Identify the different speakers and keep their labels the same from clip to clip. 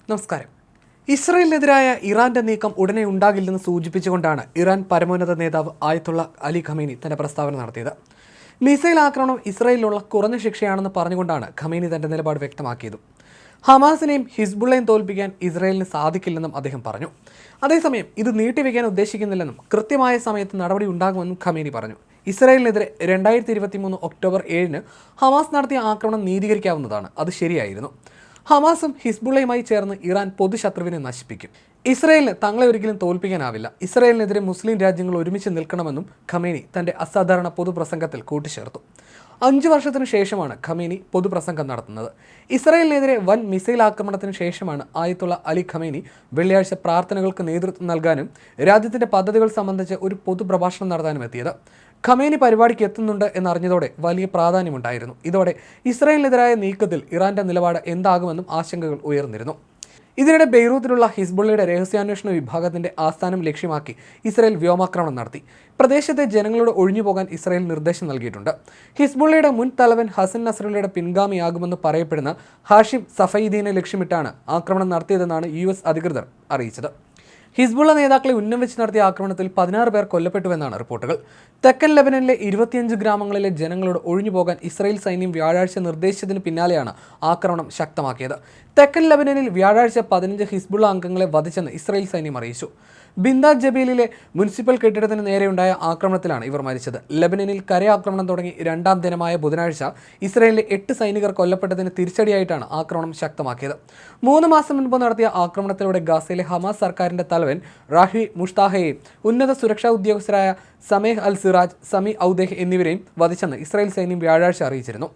Speaker 1: നമസ്കാരം. ഇസ്രായേലിനെതിരായ ഇറാന്റെ നീക്കം ഉടനെ ഉണ്ടാകില്ലെന്ന് സൂചിപ്പിച്ചുകൊണ്ടാണ് ഇറാൻ പരമോന്നത നേതാവ് ആയത്തുള്ള അലി ഖമേനി തന്റെ പ്രസ്താവന നടത്തിയത്. മിസൈൽ ആക്രമണം ഇസ്രായേലിലുള്ള കുറഞ്ഞ ശിക്ഷയാണെന്ന് പറഞ്ഞുകൊണ്ടാണ് ഖമേനി തന്റെ നിലപാട് വ്യക്തമാക്കിയത്. ഹമാസിനെയും ഹിസ്ബുള്ളയും തോൽപ്പിക്കാൻ ഇസ്രായേലിന് സാധിക്കില്ലെന്നും അദ്ദേഹം പറഞ്ഞു. അതേസമയം ഇത് നീട്ടിവെക്കാൻ ഉദ്ദേശിക്കുന്നില്ലെന്നും കൃത്യമായ സമയത്ത് നടപടി ഉണ്ടാകുമെന്നും ഖമേനി പറഞ്ഞു. ഇസ്രായേലിനെതിരെ 2023 ഒക്ടോബർ 7 ഹമാസ് നടത്തിയ ആക്രമണം നീതീകരിക്കാവുന്നതാണ്. അത് ശരിയായിരുന്നു. ഹമാസും ഹിസ്ബുള്ളയുമായി ചേർന്ന് ഇറാൻ പൊതുശത്രുവിനെ നശിപ്പിക്കും. ഇസ്രായേലിന് തങ്ങളെ ഒരിക്കലും തോൽപ്പിക്കാനാവില്ല. ഇസ്രായേലിനെതിരെ മുസ്ലിം രാജ്യങ്ങൾ ഒരുമിച്ച് നിൽക്കണമെന്നും ഖമേനി തന്റെ അസാധാരണ പൊതുപ്രസംഗത്തിൽ കൂട്ടിച്ചേർത്തു. 5 വർഷത്തിനു ശേഷമാണ് ഖമേനി പൊതുപ്രസംഗം നടത്തുന്നത്. ഇസ്രായേലിനെതിരെ വൻ മിസൈൽ ആക്രമണത്തിന് ശേഷമാണ് ആയത്തുള്ള അലി ഖമേനി വെള്ളിയാഴ്ച പ്രാർത്ഥനകൾക്ക് നേതൃത്വം നൽകാനും രാജ്യത്തിന്റെ പദ്ധതികൾ സംബന്ധിച്ച് ഒരു പൊതുപ്രഭാഷണം നടത്താനും എത്തിയത്. ഖമേനി പരിപാടിക്ക് എത്തുന്നുണ്ട് എന്നറിഞ്ഞതോടെ വലിയ പ്രാധാന്യമുണ്ടായിരുന്നു. ഇതോടെ ഇസ്രായേലിനെതിരായ നീക്കത്തിൽ ഇറാന്റെ നിലപാട് എന്താകുമെന്നും ആശങ്കകൾ ഉയർന്നിരുന്നു. ഇതിനിടെ ബെയ്റൂത്തിലുള്ള ഹിസ്ബുള്ളയുടെ രഹസ്യാന്വേഷണ വിഭാഗത്തിന്റെ ആസ്ഥാനം ലക്ഷ്യമാക്കി ഇസ്രായേൽ വ്യോമാക്രമണം നടത്തി. പ്രദേശത്തെ ജനങ്ങളോട് ഒഴിഞ്ഞുപോകാൻ ഇസ്രായേൽ നിർദ്ദേശം നൽകിയിട്ടുണ്ട്. ഹിസ്ബുള്ളയുടെ മുൻ തലവൻ ഹസൻ നസ്രല്ലയുടെ പിൻഗാമിയാകുമെന്ന് പറയപ്പെടുന്ന ഹാഷിം സഫീദിനെ ലക്ഷ്യമിട്ടാണ് ആക്രമണം നടത്തിയതെന്നാണ് US അധികൃതർ അറിയിച്ചത്. ഹിസ്ബുള്ള നേതാക്കളെ ഉന്നം വെച്ച് നടത്തിയ ആക്രമണത്തിൽ 16 പേർ കൊല്ലപ്പെട്ടുവെന്നാണ് റിപ്പോർട്ടുകൾ. തെക്കൻ ലെബനനിലെ 25 ഗ്രാമങ്ങളിലെ ജനങ്ങളോട് ഒഴിഞ്ഞുപോകാൻ ഇസ്രായേൽ സൈന്യം വ്യാഴാഴ്ച നിർദ്ദേശിച്ചതിന് പിന്നാലെയാണ് ആക്രമണം ശക്തമാക്കിയത്. തെക്കൻ ലെബനനിൽ വ്യാഴാഴ്ച 15 ഹിസ്ബുള്ള അംഗങ്ങളെ വധിച്ചെന്ന് ഇസ്രായേൽ സൈന്യം അറിയിച്ചു. ബിന്ദാദ് ജബീലിലെ മുനിസിപ്പൽ കെട്ടിടത്തിന് നേരെയുണ്ടായ ആക്രമണത്തിലാണ് ഇവർ മരിച്ചത്. ലെബനനിൽ കരയാക്രമണം തുടങ്ങി 2ാം ദിനമായ ബുധനാഴ്ച ഇസ്രായേലിലെ 8 സൈനികർ കൊല്ലപ്പെട്ടതിന് തിരിച്ചടിയായിട്ടാണ് ആക്രമണം ശക്തമാക്കിയത്. 3 മാസം മുൻപ് നടത്തിയ ആക്രമണത്തിലൂടെ ഗാസയിലെ ഹമാസ് സർക്കാരിന്റെ തലവൻ റാഹി മുഷ്താഹയെയും ഉന്നത സുരക്ഷാ ഉദ്യോഗസ്ഥരായ സമേഹ് അൽ സിറാജ്, സമി ഔദേഹ് എന്നിവരെയും വധിച്ചെന്ന് ഇസ്രായേൽ സൈന്യം വ്യാഴാഴ്ച അറിയിച്ചിരുന്നു.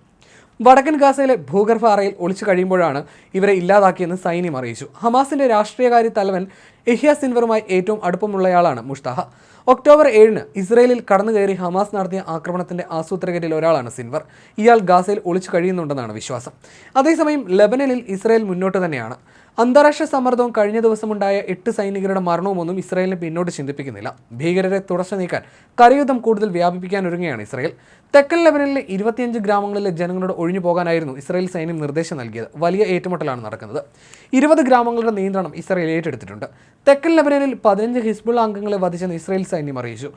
Speaker 1: വടക്കൻ ഗാസയിലെ ഭൂഗർഭ അറയിൽ ഒളിച്ചു കഴിയുമ്പോഴാണ് ഇവരെ ഇല്ലാതാക്കിയെന്ന് സൈന്യം അറിയിച്ചു. ഹമാസിന്റെ രാഷ്ട്രീയകാര്യ തലവൻ യഹ്യ സിൻവറുമായി ഏറ്റവും അടുപ്പമുള്ളയാളാണ് മുഷ്താഹ. ഒക്ടോബർ 7 ഇസ്രായേലിൽ കടന്നുകയറി ഹമാസ് നടത്തിയ ആക്രമണത്തിന്റെ ആസൂത്രകരിൽ ഒരാളാണ് സിൻവർ. ഇയാൾ ഗാസയിൽ ഒളിച്ചു കഴിയുന്നുണ്ടെന്നാണ് വിശ്വാസം. അതേസമയം ലെബനനിൽ ഇസ്രായേൽ മുന്നോട്ട് തന്നെയാണ്. അന്താരാഷ്ട്ര സമ്മർദ്ദവും കഴിഞ്ഞ ദിവസമുണ്ടായ 8 സൈനികരുടെ മരണവുമൊന്നും ഇസ്രായേലിനെ പിന്നോട്ട് ചിന്തിപ്പിക്കുന്നില്ല. ഭീകരരെ തുടച്ചു നീക്കാൻ കരയുദ്ധം കൂടുതൽ വ്യാപിപ്പിക്കാൻ ഒരുങ്ങുകയാണ് ഇസ്രായേൽ. തെക്കൻ ലെബനനിലെ 25 ഗ്രാമങ്ങളിലെ ജനങ്ങളോട് ഒഴിഞ്ഞു പോകാനായിരുന്നു ഇസ്രായേൽ സൈന്യം നിർദ്ദേശം നൽകിയത്. വലിയ ഏറ്റുമുട്ടലാണ് നടക്കുന്നത്. 20 ഗ്രാമങ്ങളുടെ നിയന്ത്രണം ഇസ്രായേൽ ഏറ്റെടുത്തിട്ടുണ്ട്. തെക്കൻ ലെബനനിൽ 15 ഹിസ്ബുള്ള അംഗങ്ങളെ വധിച്ചെന്ന് ഇസ്രായേൽ സൈന്യം അറിയിച്ചു.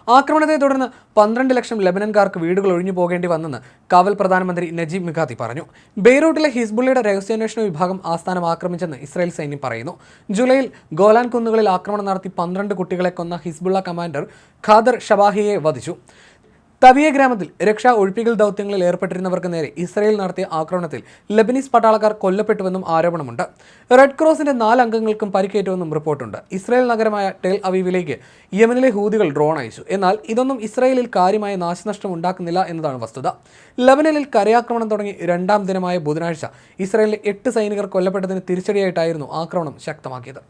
Speaker 1: ആക്രമണത്തെ തുടർന്ന് 12 ലക്ഷം ലെബനൻകാർക്ക് വീടുകൾ ഒഴിഞ്ഞു പോകേണ്ടി വന്നെന്ന് കാവൽ പ്രധാനമന്ത്രി നജീബ് മിഖാത്തി പറഞ്ഞു. ബെയ്റൂട്ടിലെ ഹിസ്ബുള്ളയുടെ രഹസ്യാന്വേഷണ വിഭാഗം ആസ്ഥാനം ആക്രമിച്ചെന്ന് ഇസ്രായേൽ സൈന്യം പറയുന്നു. ജൂലൈയിൽ ഗോലാൻ കുന്നുകളിൽ ആക്രമണം നടത്തി 12 കുട്ടികളെ കൊന്ന ഹിസ്ബുള്ള കമാൻഡർ ഖാദർ ഷബാഹിയെ വധിച്ചു. തവിയ ഗ്രാമത്തിൽ രക്ഷാ ഒഴിപ്പിക്കൽ ദൗത്യങ്ങളിൽ ഏർപ്പെട്ടിരുന്നവർക്ക് നേരെ ഇസ്രായേൽ നടത്തിയ ആക്രമണത്തിൽ ലെബനീസ് പട്ടാളക്കാർ കൊല്ലപ്പെട്ടുവെന്നും ആരോപണമുണ്ട്. റെഡ് ക്രോസിന്റെ 4 അംഗങ്ങൾക്കും പരിക്കേറ്റുവെന്നും റിപ്പോർട്ടുണ്ട്. ഇസ്രായേൽ നഗരമായ ടെൽ അവീവിലേക്ക് യമനിലെ ഹൂതികൾ ഡ്രോൺ അയച്ചു. എന്നാൽ ഇതൊന്നും ഇസ്രായേലിൽ കാര്യമായ നാശനഷ്ടം ഉണ്ടാക്കുന്നില്ല എന്നതാണ് വസ്തുത. ലെബനനിൽ കരയാക്രമണം തുടങ്ങി 2ാം ദിനമായ ബുധനാഴ്ച ഇസ്രായേലിലെ 8 സൈനികർ കൊല്ലപ്പെട്ടതിന് തിരിച്ചടിയായിട്ടായിരുന്നു ആക്രമണം ശക്തമാക്കിയത്.